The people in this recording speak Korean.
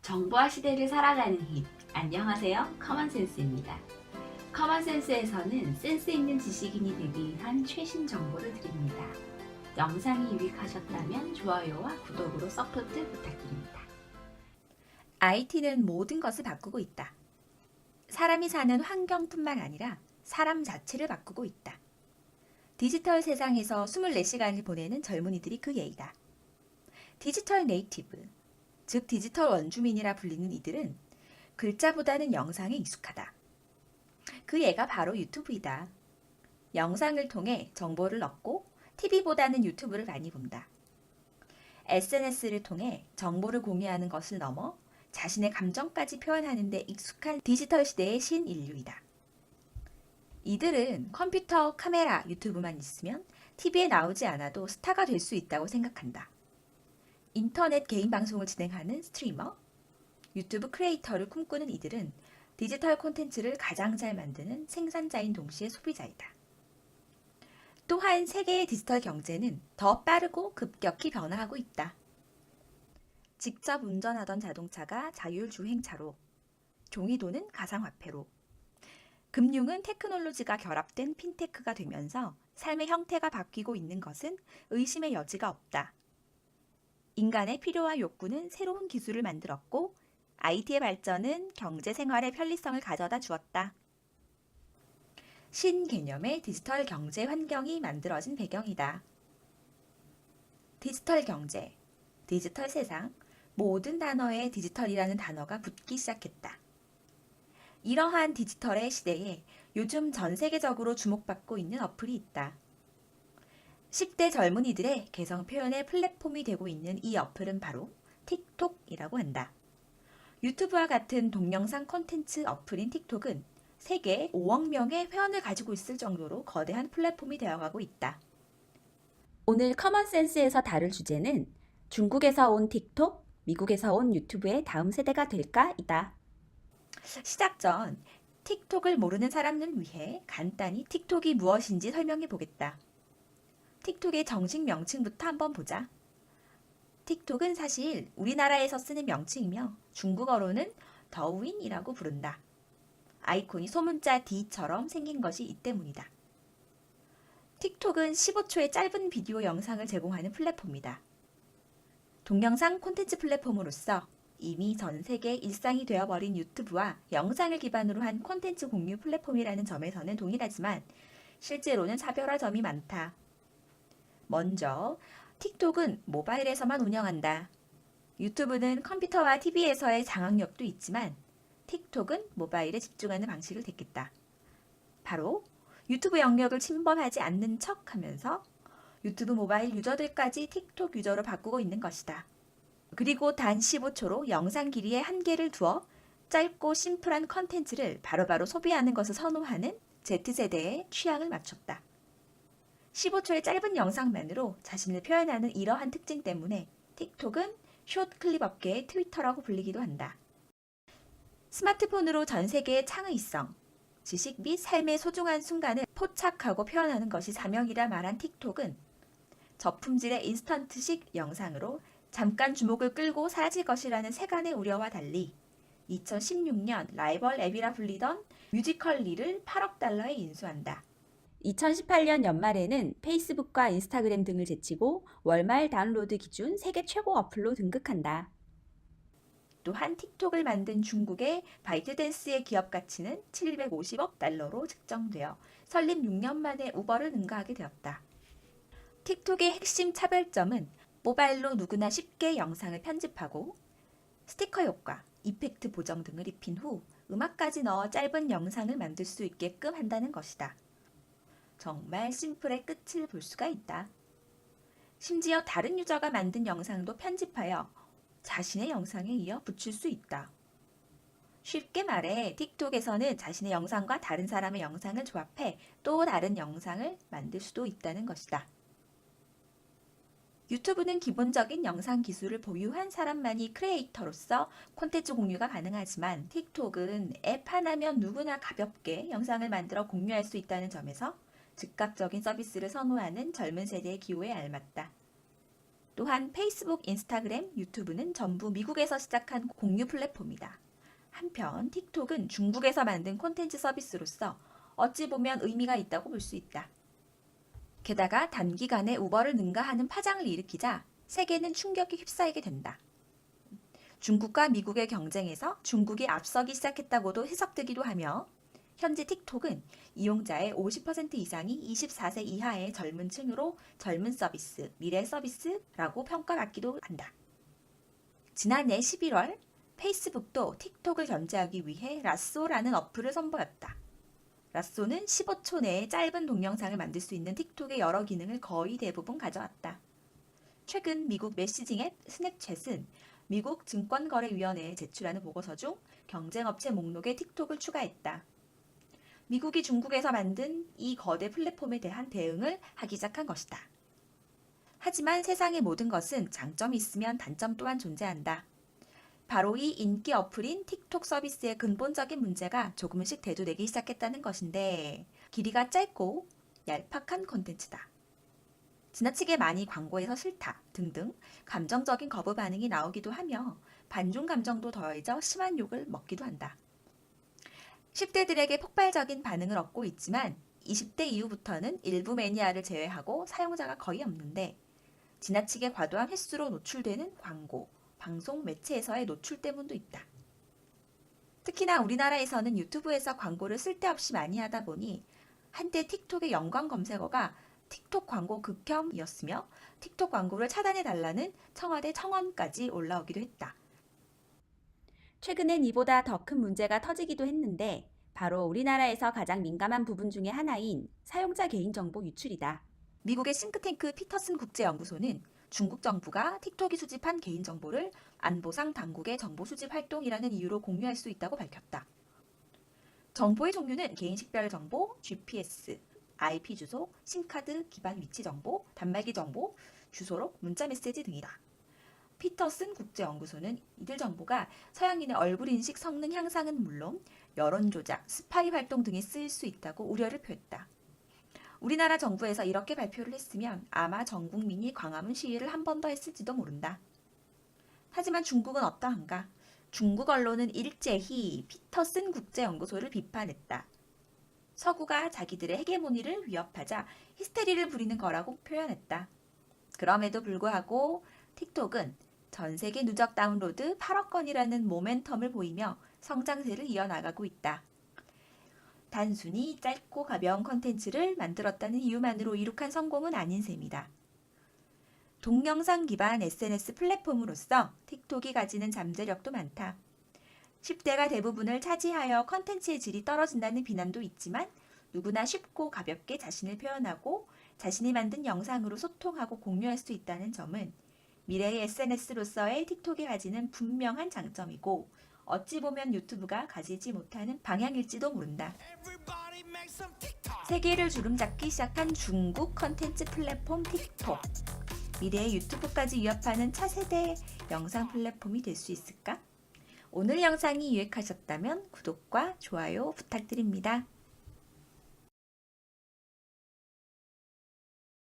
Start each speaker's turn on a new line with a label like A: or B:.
A: 정보화 시대를 살아가는 힘. 안녕하세요. 커먼센스입니다. 커먼센스에서는 센스 있는 지식인이 되기 위한 최신 정보를 드립니다. 영상이 유익하셨다면 좋아요와 구독으로 서포트 부탁드립니다.
B: IT는 모든 것을 바꾸고 있다. 사람이 사는 환경뿐만 아니라 사람 자체를 바꾸고 있다. 디지털 세상에서 24시간을 보내는 젊은이들이 그 예이다. 디지털 네이티브, 즉 디지털 원주민이라 불리는 이들은 글자보다는 영상에 익숙하다. 그 예가 바로 유튜브이다. 영상을 통해 정보를 얻고 TV보다는 유튜브를 많이 본다. SNS를 통해 정보를 공유하는 것을 넘어 자신의 감정까지 표현하는 데 익숙한 디지털 시대의 신인류이다. 이들은 컴퓨터, 카메라, 유튜브만 있으면 TV에 나오지 않아도 스타가 될 수 있다고 생각한다. 인터넷 개인 방송을 진행하는 스트리머, 유튜브 크리에이터를 꿈꾸는 이들은 디지털 콘텐츠를 가장 잘 만드는 생산자인 동시에 소비자이다. 또한 세계의 디지털 경제는 더 빠르고 급격히 변화하고 있다. 직접 운전하던 자동차가 자율주행차로, 종이돈은 가상화폐로, 금융은 테크놀로지가 결합된 핀테크가 되면서 삶의 형태가 바뀌고 있는 것은 의심의 여지가 없다. 인간의 필요와 욕구는 새로운 기술을 만들었고 IT의 발전은 경제 생활의 편리성을 가져다 주었다. 신개념의 디지털 경제 환경이 만들어진 배경이다. 디지털 경제, 디지털 세상, 모든 단어에 디지털이라는 단어가 붙기 시작했다. 이러한 디지털의 시대에 요즘 전 세계적으로 주목받고 있는 어플이 있다. 10대 젊은이들의 개성 표현의 플랫폼이 되고 있는 이 어플은 바로 틱톡이라고 한다. 유튜브와 같은 동영상 콘텐츠 어플인 틱톡은 세계 5억 명의 회원을 가지고 있을 정도로 거대한 플랫폼이 되어가고 있다. 오늘 커먼센스에서 다룰 주제는 중국에서 온 틱톡, 미국에서 온 유튜브의 다음 세대가 될까이다. 시작 전 틱톡을 모르는 사람을 위해 간단히 틱톡이 무엇인지 설명해 보겠다. 틱톡의 정식 명칭부터 한번 보자. 틱톡은 사실 우리나라에서 쓰는 명칭이며 중국어로는 더우인이라고 부른다. 아이콘이 소문자 D처럼 생긴 것이 이 때문이다. 틱톡은 15초의 짧은 비디오 영상을 제공하는 플랫폼이다. 동영상 콘텐츠 플랫폼으로서 이미 전 세계 일상이 되어버린 유튜브와 영상을 기반으로 한 콘텐츠 공유 플랫폼이라는 점에서는 동일하지만 실제로는 차별화 점이 많다. 먼저 틱톡은 모바일에서만 운영한다. 유튜브는 컴퓨터와 TV에서의 장악력도 있지만 틱톡은 모바일에 집중하는 방식을 택했다. 바로 유튜브 영역을 침범하지 않는 척 하면서 유튜브 모바일 유저들까지 틱톡 유저로 바꾸고 있는 것이다. 그리고 단 15초로 영상 길이에 한계를 두어 짧고 심플한 컨텐츠를 바로바로 소비하는 것을 선호하는 Z세대의 취향을 맞췄다. 15초의 짧은 영상만으로 자신을 표현하는 이러한 특징 때문에 틱톡은 숏 클립 업계의 트위터라고 불리기도 한다. 스마트폰으로 전 세계의 창의성, 지식 및 삶의 소중한 순간을 포착하고 표현하는 것이 사명이라 말한 틱톡은 저품질의 인스턴트식 영상으로 잠깐 주목을 끌고 사라질 것이라는 세간의 우려와 달리 2016년 라이벌 앱이라 불리던 뮤지컬리를 8억 달러에 인수한다. 2018년 연말에는 페이스북과 인스타그램 등을 제치고 월말 다운로드 기준 세계 최고 어플로 등극한다. 또한 틱톡을 만든 중국의 바이트댄스의 기업 가치는 750억 달러로 측정되어 설립 6년 만에 우버를 능가하게 되었다. 틱톡의 핵심 차별점은 모바일로 누구나 쉽게 영상을 편집하고 스티커 효과, 이펙트 보정 등을 입힌 후 음악까지 넣어 짧은 영상을 만들 수 있게끔 한다는 것이다. 정말 심플의 끝을 볼 수가 있다. 심지어 다른 유저가 만든 영상도 편집하여 자신의 영상에 이어 붙일 수 있다. 쉽게 말해 틱톡에서는 자신의 영상과 다른 사람의 영상을 조합해 또 다른 영상을 만들 수도 있다는 것이다. 유튜브는 기본적인 영상 기술을 보유한 사람만이 크리에이터로서 콘텐츠 공유가 가능하지만 틱톡은 앱 하나면 누구나 가볍게 영상을 만들어 공유할 수 있다는 점에서 즉각적인 서비스를 선호하는 젊은 세대의 기호에 알맞다. 또한 페이스북, 인스타그램, 유튜브는 전부 미국에서 시작한 공유 플랫폼이다. 한편 틱톡은 중국에서 만든 콘텐츠 서비스로서 어찌 보면 의미가 있다고 볼 수 있다. 게다가 단기간에 우버를 능가하는 파장을 일으키자 세계는 충격에 휩싸이게 된다. 중국과 미국의 경쟁에서 중국이 앞서기 시작했다고도 해석되기도 하며 현재 틱톡은 이용자의 50% 이상이 24세 이하의 젊은 층으로 젊은 서비스, 미래 서비스라고 평가받기도 한다. 지난해 11월 페이스북도 틱톡을 견제하기 위해 라쏘라는 어플을 선보였다. 라쏘는 15초 내에 짧은 동영상을 만들 수 있는 틱톡의 여러 기능을 거의 대부분 가져왔다. 최근 미국 메시징 앱 스냅챗은 미국 증권거래위원회에 제출하는 보고서 중 경쟁업체 목록에 틱톡을 추가했다. 미국이 중국에서 만든 이 거대 플랫폼에 대한 대응을 하기 시작한 것이다. 하지만 세상의 모든 것은 장점이 있으면 단점 또한 존재한다. 바로 이 인기 어플인 틱톡 서비스의 근본적인 문제가 조금씩 대두되기 시작했다는 것인데 길이가 짧고 얄팍한 콘텐츠다. 지나치게 많이 광고해서 싫다 등등 감정적인 거부 반응이 나오기도 하며 반중 감정도 더해져 심한 욕을 먹기도 한다. 10대들에게 폭발적인 반응을 얻고 있지만 20대 이후부터는 일부 매니아를 제외하고 사용자가 거의 없는데 지나치게 과도한 횟수로 노출되는 광고, 방송 매체에서의 노출 때문도 있다. 특히나 우리나라에서는 유튜브에서 광고를 쓸데없이 많이 하다 보니 한때 틱톡의 연관 검색어가 틱톡 광고 극혐이었으며 틱톡 광고를 차단해달라는 청와대 청원까지 올라오기도 했다. 최근엔 이보다 더 큰 문제가 터지기도 했는데 바로 우리나라에서 가장 민감한 부분 중에 하나인 사용자 개인정보 유출이다. 미국의 싱크탱크 피터슨 국제연구소는 중국 정부가 틱톡이 수집한 개인정보를 안보상 당국의 정보 수집 활동이라는 이유로 공유할 수 있다고 밝혔다. 정보의 종류는 개인 식별 정보, GPS, IP 주소, 심카드 기반 위치 정보, 단말기 정보, 주소록, 문자 메시지 등이다. 피터슨 국제연구소는 이들 정보가 서양인의 얼굴 인식 성능 향상은 물론 여론 조작, 스파이 활동 등에 쓰일 수 있다고 우려를 표했다. 우리나라 정부에서 이렇게 발표를 했으면 아마 전 국민이 광화문 시위를 한 번 더 했을지도 모른다. 하지만 중국은 어떠한가? 중국 언론은 일제히 피터슨 국제연구소를 비판했다. 서구가 자기들의 헤게모니를 위협하자 히스테리를 부리는 거라고 표현했다. 그럼에도 불구하고 틱톡은 전 세계 누적 다운로드 8억 건이라는 모멘텀을 보이며 성장세를 이어나가고 있다. 단순히 짧고 가벼운 컨텐츠를 만들었다는 이유만으로 이룩한 성공은 아닌 셈이다. 동영상 기반 SNS 플랫폼으로서 틱톡이 가지는 잠재력도 많다. 10대가 대부분을 차지하여 컨텐츠의 질이 떨어진다는 비난도 있지만 누구나 쉽고 가볍게 자신을 표현하고 자신이 만든 영상으로 소통하고 공유할 수 있다는 점은 미래의 SNS로서의 틱톡이 가지는 분명한 장점이고 어찌 보면 유튜브가 가지지 못하는 방향일지도 모른다. 세계를 주름잡기 시작한 중국 컨텐츠 플랫폼 틱톡. 미래의 유튜브까지 위협하는 차세대 영상 플랫폼이 될 수 있을까? 오늘 영상이 유익하셨다면 구독과 좋아요 부탁드립니다.